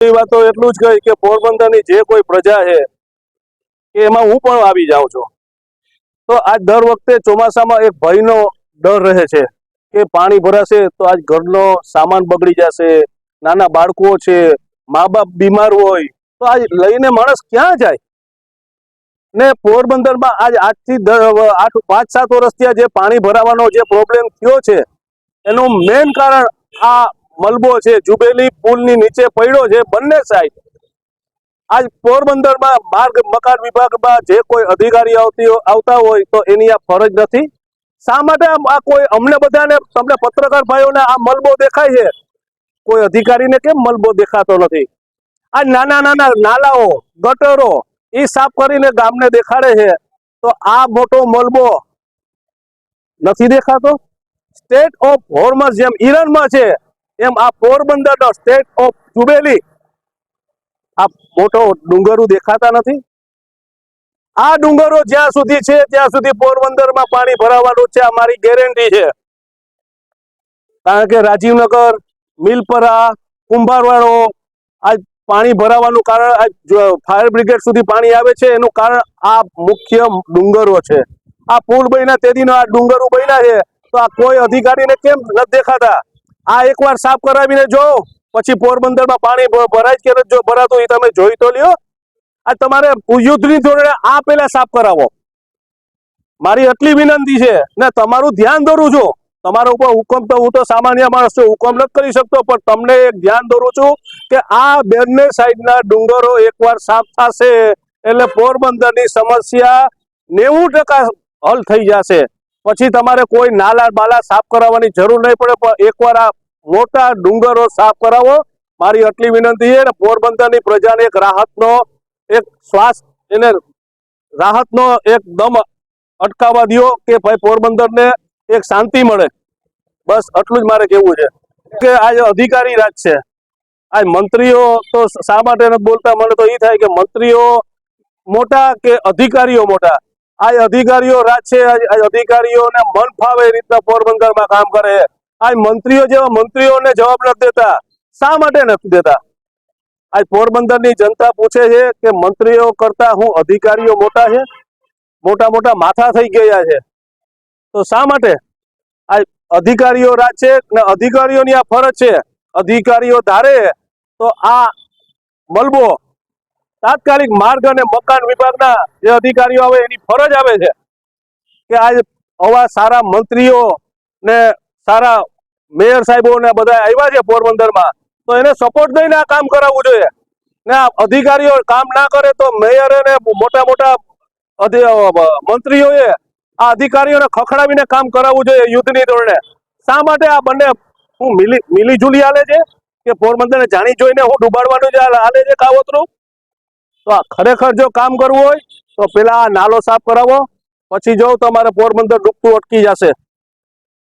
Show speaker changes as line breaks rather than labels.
એ વાત તો એટલું જ કહી કે પોરબંદરની જે કોઈ પ્રજા છે કે એમાં હું પણ આવી જાઉં છું, તો આજ દર વખતે ચોમાસામાં એક ભયનો ડર રહે છે કે પાણી ભરાશે તો આજ ઘરનો સામાન બગડી જશે, નાના બાળકો છે, મા બાપ બીમાર હોય તો આજ લઈને માણસ ક્યાં જાય? ને પોરબંદરમાં આજથી 5-7 વર્ષથી જે પાણી ભરાવાનો જે પ્રોબ્લેમ થયો છે એનું મેઇન કારણ આ મલબો છે, જુબેલી પુલની નીચે પડ્યો છે બંને સાઈડ। આજ પોરબંદરમાં માર્ગ મકાન વિભાગમાં જે કોઈ અધિકારી આવતા હોય તો એની આ ફરજ નથી। શા માટે આ કોઈ અમને બધાને તમને પત્રકાર ભાઈઓને આ મલબો દેખાય છે, કોઈ અધિકારીને કેમ મલબો દેખાતો નથી? આ નાના નાના નાલાઓ ગટરો એ સાફ કરીને ગામને દેખાડે છે, તો આ મોટો મલબો નથી દેખાતો? સ્ટેટ ઓફ હોર્મઝ જેમ ઈરાનમાં છે એમ આ પોરબંદરનો સ્ટેટ ઓફ જુબેલી આ મોટો ડુંગરો દેખાતા નથી? આ ડુંગરો જ્યાં સુધી છે ત્યાં સુધી પોરબંદરમાં પાણી ભરાવાનું છે, અમારી ગેરંટી છે। કારણ કે રાજીવનગર, મિલપરા, કુંભારવાડો આજ પાણી ભરાવાનું કારણ આજ ફાયર બ્રિગેડ સુધી પાણી આવે છે એનું કારણ આ મુખ્ય ડુંગરો છે। આ પુલ બન્યા તેદીનો આ ડુંગરો બન્યા છે તો આ કોઈ અધિકારીને કેમ નથી દેખાતા? આ એકવાર સાફ કરાવીને જો, પછી પોરબંદરમાં પાણી ભરાય કે જો ભરાતું એ તમે જોઈ તો લ્યો। આ તમારે યુદ્ધની ધોરણે આ પેલા સાફ કરાવો, મારી એટલી વિનંતી છે ને તમારું ધ્યાન દોરું છું। તમારા ઉપર હુકમ તો હું તો સામાન્ય માણસ છું, હુકમ નથી કરી શકતો, પણ તમને એક ધ્યાન દોરું છું કે આ બંને સાઈડના ડુંગરો એકવાર સાફ થશે એટલે પોરબંદરની સમસ્યા 90% હલ થઈ જશે। પછી તમારે કોઈ નાલા બાલા સાફ કરાવવાની જરૂર નહીં પડે, પણ એકવાર આ મોટા ડુંગરો સાફ કરાવો, મારી આટલી વિનંતી છે। ને પોરબંદરની પ્રજાને એક રાહતનો એક શ્વાસ, એને રાહતનો એક દમ અટકાવવા દો કે ભાઈ પોરબંદરને એક શાંતિ મળે। બસ આટલું જ મારે કહેવું છે કે આ અધિકારી રાજ છે, આ મંત્રીઓ તો શા માટે નથી બોલતા? મને તો એ થાય કે મંત્રીઓ મોટા કે અધિકારીઓ મોટા? આ અધિકારીઓ રાજ છે, આ અધિકારીઓને મન ફાવે એ રીતના પોરબંદરમાં કામ કરે। આ મંત્રીઓ જેવા મંત્રીઓને જવાબ નથી દેતા, શા માટે નથી દેતા? આજ પોરબંદરની જનતા પૂછે છે કે મંત્રીઓ કરતા હું અધિકારીઓ મોટા છે? મોટા મોટા માથા થઈ ગયા છે, તો શા માટે? આ અધિકારીઓ રાજ છે ને અધિકારીઓની આ ફરજ છે। અધિકારીઓ ધારે તો આ મલબો તાત્કાલિક માર્ગ અને મકાન વિભાગના જે અધિકારીઓ આવે એની ફરજ આવે છે કે આજ આવા સારા મંત્રીઓ ને સારા મેયર સાહેબો ને બધા આવ્યા છે પોરબંદરમાં, તો એને સપોર્ટ દઈને આ કામ કરાવવું જોઈએ। ને આ અધિકારીઓ કામ ના કરે તો મેયરે ને મોટા મોટા મંત્રીઓએ આ અધિકારીઓને ખખડાવીને કામ કરાવવું જોઈએ યુદ્ધની ધોરણે। શા માટે આ બંને હું મિલી જુલી હાલે છે કે પોરબંદરને જાણી જોઈને હું ડૂબાડવાનું જ હાલે છે કાવતરું? તો આ ખરેખર જો કામ કરવું હોય તો પેલા આ નાલો સાફ કરાવો, પછી જો તમારે પોરબંદર ડૂબતું અટકી જશે।